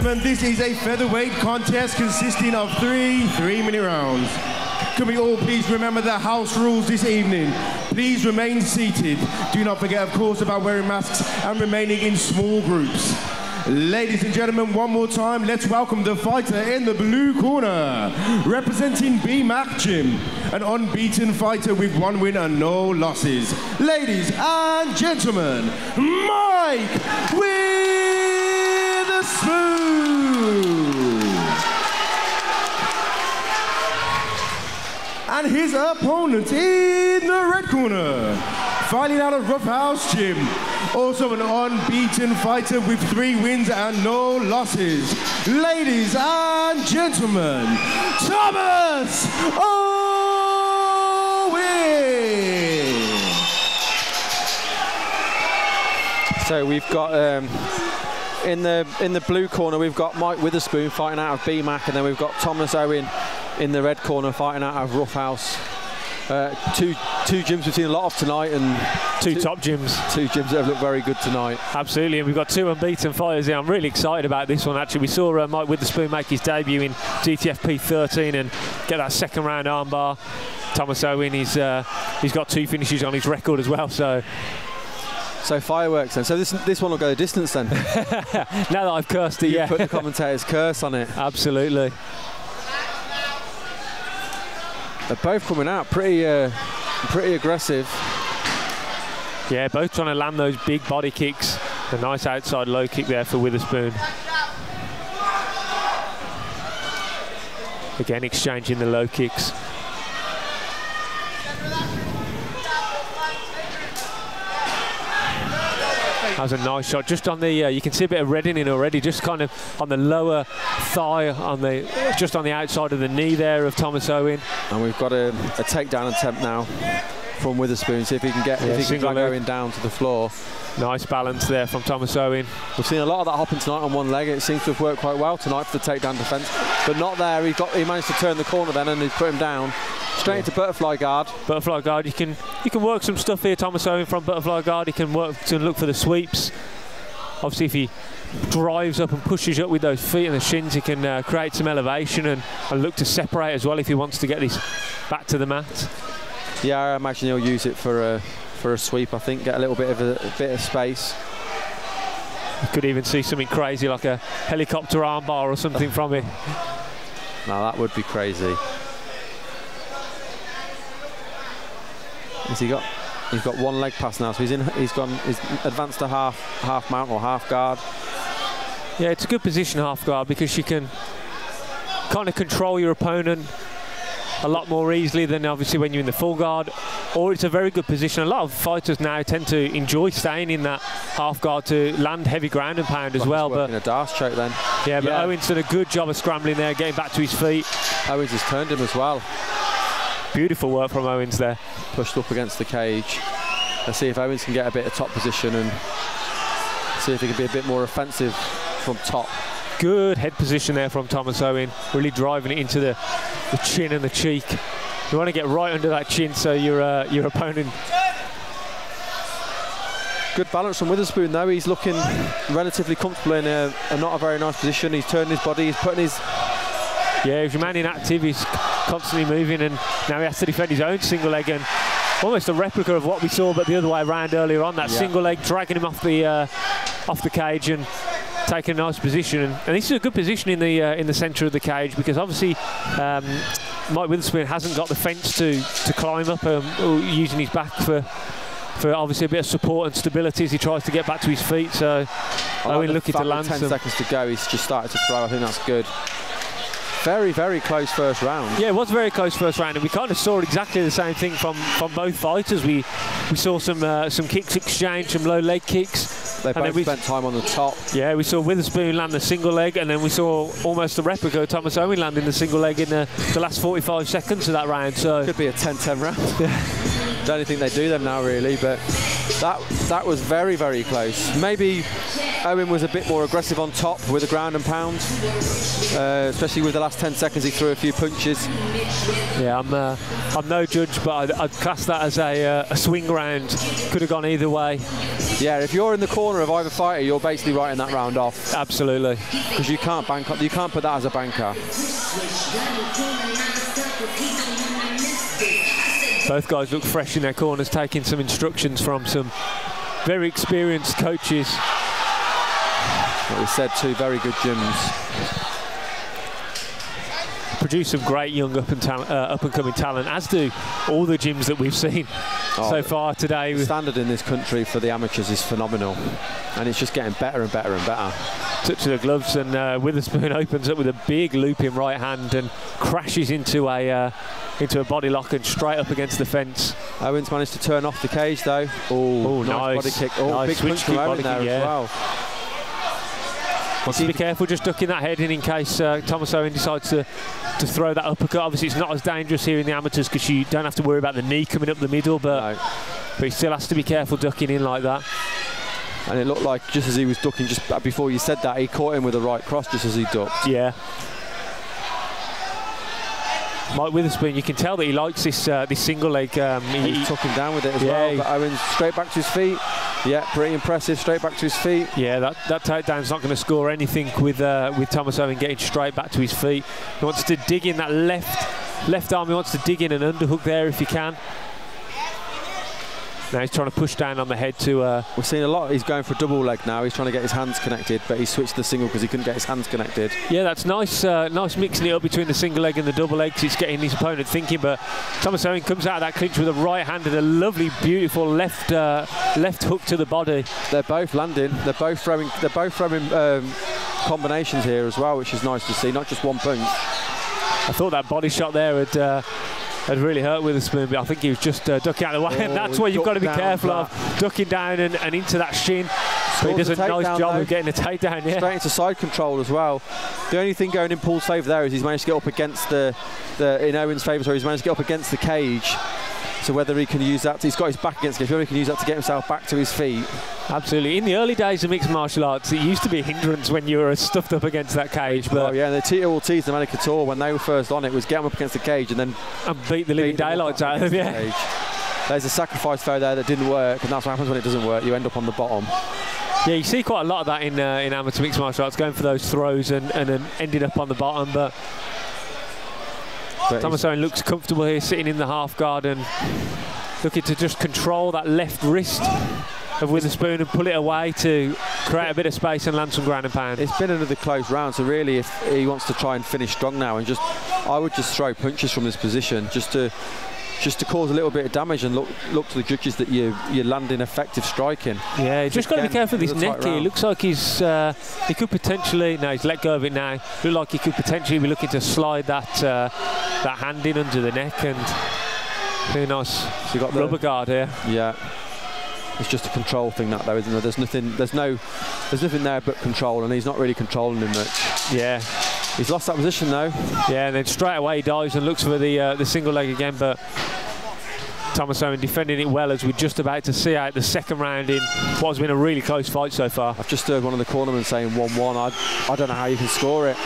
gentlemen, this is a featherweight contest consisting of three 3-minute rounds. Can we all please remember the house rules this evening? Please remain seated. Do not forget, of course, about wearing masks and remaining in small groups. Ladies and gentlemen, one more time, let's welcome the fighter in the blue corner. Representing BMAC Gym, an unbeaten fighter with 1 win and no losses. Ladies and gentlemen, Mike Witherspoon. And his opponent in the red corner, fighting out of Roughhouse Gym, also an unbeaten fighter with 3 wins and no losses. Ladies and gentlemen, Thomas Owen. So we've got in the blue corner, we've got Mike Witherspoon fighting out of BMAC, and then we've got Thomas Owen in the red corner fighting out of Roughhouse. Two gyms we've seen a lot of tonight, and two top gyms. Two gyms that have looked very good tonight. Absolutely, and we've got 2 unbeaten fighters here. I'm really excited about this one, actually. We saw Mike Witherspoon make his debut in Gtfp 13 and get that second round armbar. Thomas Owen, he's got 2 finishes on his record as well, so fireworks then. So this one will go the distance then. Now that I've cursed it, you put the commentator's curse on it. Absolutely. They're both coming out pretty aggressive. Yeah, both trying to land those big body kicks. A nice outside low kick there for Witherspoon. Again, exchanging the low kicks. That was a nice shot, just on the, you can see a bit of reddening already, just kind of on the lower thigh, just on the outside of the knee there of Thomas Owen. And we've got a takedown attempt now from Witherspoon, see if he can get, if he can drag Owen down to the floor. Nice balance there from Thomas Owen. We've seen a lot of that hopping tonight on one leg. It seems to have worked quite well tonight for the takedown defence, but not there. He managed to turn the corner then, and he's put him down. Straight into butterfly guard. Butterfly guard. You can work some stuff here, Thomas Owen, from butterfly guard. He can work to look for the sweeps. Obviously, if he drives up and pushes up with those feet and the shins, he can create some elevation and look to separate as well if he wants to get this back to the mat. Yeah, I imagine he'll use it for a sweep. I think get a little bit of space. You could even see something crazy like a helicopter armbar or something from it. Now that would be crazy. He's got 1 leg pass now, so he's advanced to half mount or half guard. Yeah, it's a good position, half guard, because you can kind of control your opponent a lot more easily than obviously when you're in the full guard. Or it's a very good position. A lot of fighters now tend to enjoy staying in that half guard to land heavy ground and pound as well. But in a Darce choke then. Yeah, but Owen's done a good job of scrambling there, getting back to his feet. Owens has turned him as well. Beautiful work from Owens there. Pushed up against the cage. Let's see if Owens can get a bit of top position and see if he can be a bit more offensive from top. Good head position there from Thomas Owen, really driving it into the chin and the cheek. You want to get right under that chin so your opponent. Good balance from Witherspoon though. He's looking relatively comfortable in a not a very nice position. He's turning his body, he's putting his... Yeah, he's remaining active, he's constantly moving, and now he has to defend his own single leg, and almost a replica of what we saw but the other way around earlier on, that single leg dragging him off the cage and taking a nice position. And this is a good position in the centre of the cage, because obviously Mike Witherspoon hasn't got the fence to climb up, using his back for obviously a bit of support and stability as he tries to get back to his feet. So Owen looking to land 10 seconds to go, he's just started to throw. I think that's good. Very, very close first round. Yeah, it was a very close first round, and we kind of saw exactly the same thing from both fighters. We saw some kicks exchange, some low leg kicks. They both spent time on the top. Yeah, we saw Witherspoon land the single leg, and then we saw almost the replica of Thomas Owen landing the single leg in the last 45 seconds of that round. So could be a 10-10 round. Don't think they do them now really, but that was very, very close. Maybe Owen was a bit more aggressive on top with the ground and pound, especially with the last 10 seconds he threw a few punches. Yeah, I'm no judge, but I'd class that as a swing round. Could have gone either way. Yeah, if you're in the corner of either fighter, you're basically writing that round off. Absolutely. Because you can't bank, you can't put that as a banker. Both guys look fresh in their corners, taking some instructions from some very experienced coaches. Like we said, two very good gyms. Produce some great young up-and-coming talent, as do all the gyms that we've seen so far today. The standard in this country for the amateurs is phenomenal, and it's just getting better and better and better. Touch of the gloves, and Witherspoon opens up with a big looping right hand and crashes into a body lock and straight up against the fence. Owen's managed to turn off the cage though. Oh, nice body kick. Oh, nice big punch from Owen there as well. Wants to be careful just ducking that head in case Thomas Owen decides to throw that uppercut. Obviously it's not as dangerous here in the amateurs because you don't have to worry about the knee coming up the middle, but he still has to be careful ducking in like that. And it looked like just as he was ducking, just before you said that, he caught him with a right cross just as he ducked. Yeah. Mike Witherspoon, you can tell that he likes this single leg. He's tucking down with it as well. But Owen's straight back to his feet. Yeah, pretty impressive. Straight back to his feet. Yeah, that takedown's not going to score anything with Thomas Owen getting straight back to his feet. He wants to dig in that left arm. He wants to dig in an underhook there if he can. Now he's trying to push down on the head to... We're seeing a lot. He's going for a double leg now. He's trying to get his hands connected, but he switched to the single because he couldn't get his hands connected. Yeah, that's nice. Nice mixing it up between the single leg and the double leg. It's getting his opponent thinking. But Thomas Owen comes out of that clinch with a right hand and a lovely, beautiful left hook to the body. They're both landing. They're both throwing combinations here as well, which is nice to see. Not just one punch. I thought that body shot there had really hurt Witherspoon, but I think he was just ducking out of the way, and that's what you've got to be careful of, ducking down and into that shin. But he does a nice job of getting a takedown, yeah. Straight into side control as well. The only thing going in Paul's favour there is he's managed to get up against in Owen's favour, sorry, he's managed to get up against the cage. So whether he can use that, he's got his back against the cage, whether he can use that to get himself back to his feet. Absolutely. In the early days of mixed martial arts, it used to be a hindrance when you were stuffed up against that cage. But yeah, and the Tito Ortiz, the American Tour, when they were first on it, was get them up against the cage and beat the living daylights out of them. Yeah. There's a sacrifice though there that didn't work, and that's what happens when it doesn't work. You end up on the bottom. Yeah, you see quite a lot of that in amateur mixed martial arts, going for those throws and then ending up on the bottom. But Thomas Owen looks comfortable here, sitting in the half guard and looking to just control that left wrist of Witherspoon and pull it away to create a bit of space and land some ground and pound. It's been another close round, so really if he wants to try and finish strong now, and I would just throw punches from this position just to cause a little bit of damage and look to the judges that you're landing effective striking. Yeah, just got to be careful with his neck here. It looks like he could potentially, no, he's let go of it now. Look like he could potentially be looking to slide that hand in under the neck, and very nice. So you got the rubber guard here. Yeah. It's just a control thing that though, isn't there? There's nothing there but control, and he's not really controlling him much. Yeah. He's lost that position though. Yeah, and then straight away he dives and looks for the single leg again, but Thomas Owen defending it well, as we're just about to see out the second round in what has been a really close fight so far. I've just heard one of the cornermen saying 1-1. I don't know how you can score it.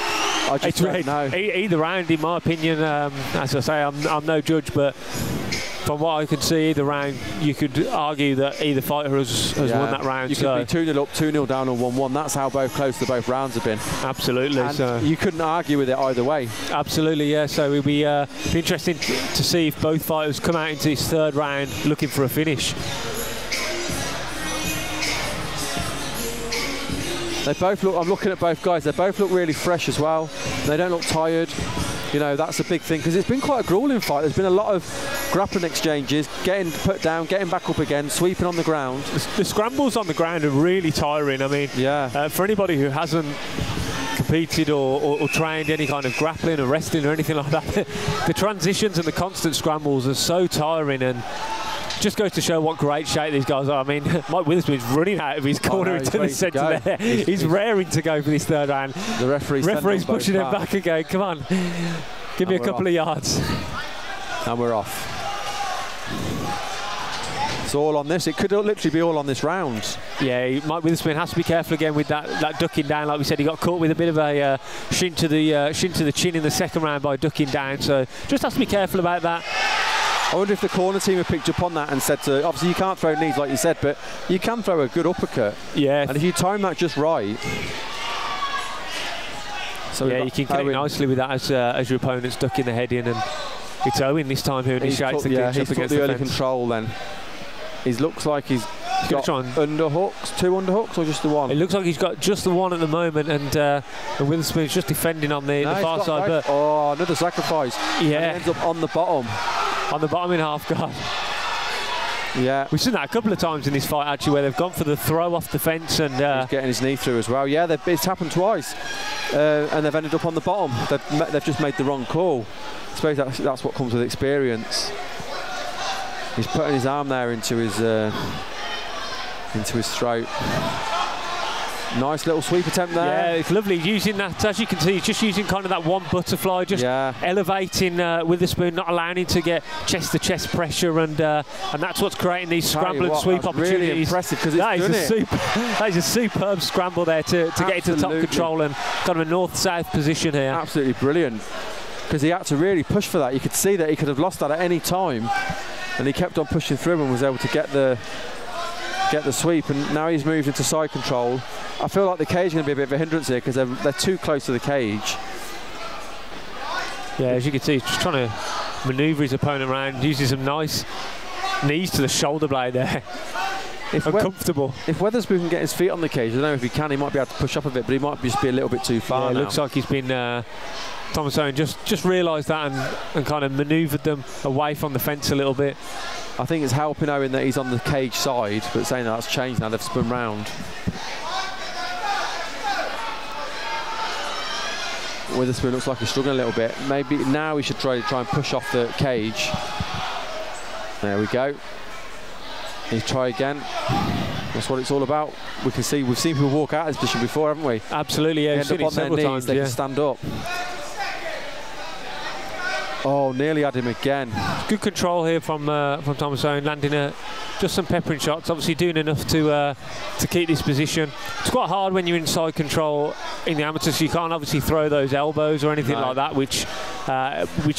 I just don't know. Either round, in my opinion, as I say, I'm no judge, but from what I can see, either round, you could argue that either fighter has won that round. You could be 2-0 up, 2-0 down, or 1-1. That's how close both rounds have been. Absolutely. And so you couldn't argue with it either way. Absolutely, yeah. So it'll be interesting to see if both fighters come out into this third round looking for a finish. They both look. I'm looking at both guys. They both look really fresh as well. They don't look tired. You know, that's a big thing, because it's been quite a grueling fight. There's been a lot of grappling exchanges, getting put down, getting back up again, sweeping on the ground. The scrambles on the ground are really tiring. I mean, yeah. For anybody who hasn't competed or trained any kind of grappling or wrestling or anything like that, the transitions and the constant scrambles are so tiring, and just goes to show what great shape these guys are. I mean, Mike Witherspoon's running out of his corner into the centre there. He's raring to go for this third round. The referee's pushing him back again. Come on, give me a couple of yards. And we're off. It's all on this. It could literally be all on this round. Yeah, Mike Witherspoon has to be careful again with that ducking down. Like we said, he got caught with a bit of a shin to the chin in the second round by ducking down. So just has to be careful about that. I wonder if the corner team have picked up on that and said to, obviously you can't throw knees like you said, but you can throw a good uppercut. Yeah. And if you time that just right. So yeah, you can get it nicely with that as your opponent's ducking the head in, and it's Owen this time who initiates the clinch up against the early fence. control then. He looks like he's got underhooks, 2 underhooks or just the one? It looks like he's got just the one at the moment, and Witherspoon's just defending on the far side. But oh, another sacrifice. Yeah. And he ends up on the bottom. On the bottom in half guard. Yeah. We've seen that a couple of times in this fight actually, where they've gone for the throw off the fence and he's getting his knee through as well. Yeah, it's happened twice, and they've ended up on the bottom. They've just made the wrong call. I suppose that's what comes with experience. He's putting his arm there into his throat. Nice little sweep attempt there. Yeah, it's lovely. Using that, as you can see, he's just using kind of that one butterfly, just elevating Witherspoon, not allowing him to get chest-to-chest pressure, and that's what's creating these scramble and sweep opportunities. Really impressive, because that is a superb scramble there to get into the top control and kind of a north-south position here. Absolutely brilliant, because he had to really push for that. You could see that he could have lost that at any time, and he kept on pushing through and was able to get the sweep, and now he's moved into side control. I feel like the cage is going to be a bit of a hindrance here because they're too close to the cage. Yeah, as you can see, he's just trying to manoeuvre his opponent around, using some nice knees to the shoulder blade there. Uncomfortable. If Witherspoon can get his feet on the cage, I don't know if he can, he might be able to push up a bit, but he might just be a little bit too far now. It looks like he's been... Thomas Owen just realised that and kind of manoeuvred them away from the fence a little bit. I think it's helping Owen that he's on the cage side, but saying that's changed now, they've spun round. Witherspoon looks like he's struggling a little bit. Maybe now we should try and push off the cage. There we go. He's try again. That's what it's all about. We've seen people walk out of this position before, haven't we? Absolutely, yeah. They end up on their knees, times, they can stand up. Oh, nearly had him again. Good control here from Thomas Owen, landing just some peppering shots, obviously doing enough to keep this position. It's quite hard when you're inside control in the amateurs, so you can't obviously throw those elbows or anything like that, which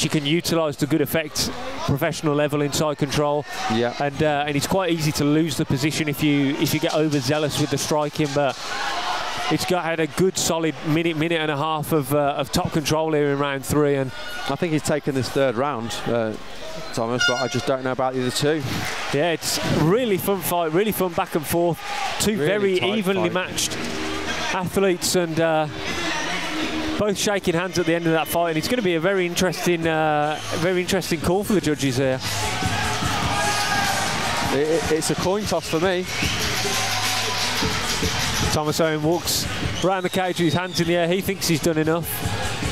you can utilise to good effect professional level inside control. Yeah. And it's quite easy to lose the position if you get overzealous with the striking, but it's had a good solid minute and a half of top control here in round 3, and I think he's taken this third round, Thomas, but I just don't know about the other two. Yeah, it's a really fun fight, really fun back and forth. Two really very evenly matched athletes, and both shaking hands at the end of that fight, and it's going to be a very interesting call for the judges here. It's a coin toss for me. Thomas Owen walks around the cage with his hands in the air. He thinks he's done enough.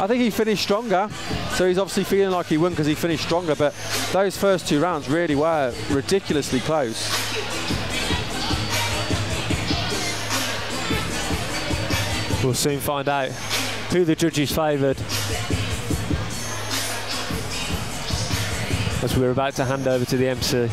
I think he finished stronger, so he's obviously feeling like he won because he finished stronger, but those first 2 rounds really were ridiculously close. We'll soon find out who the judges favoured, as we're about to hand over to the MC.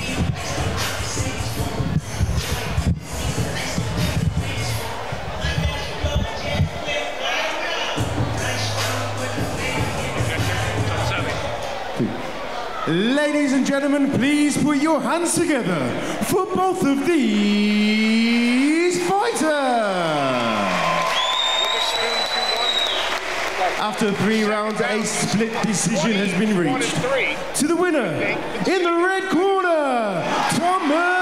Ladies and gentlemen, please put your hands together for both of these fighters. After 3 rounds, a split decision has been reached. To the winner, in the red corner, Thomas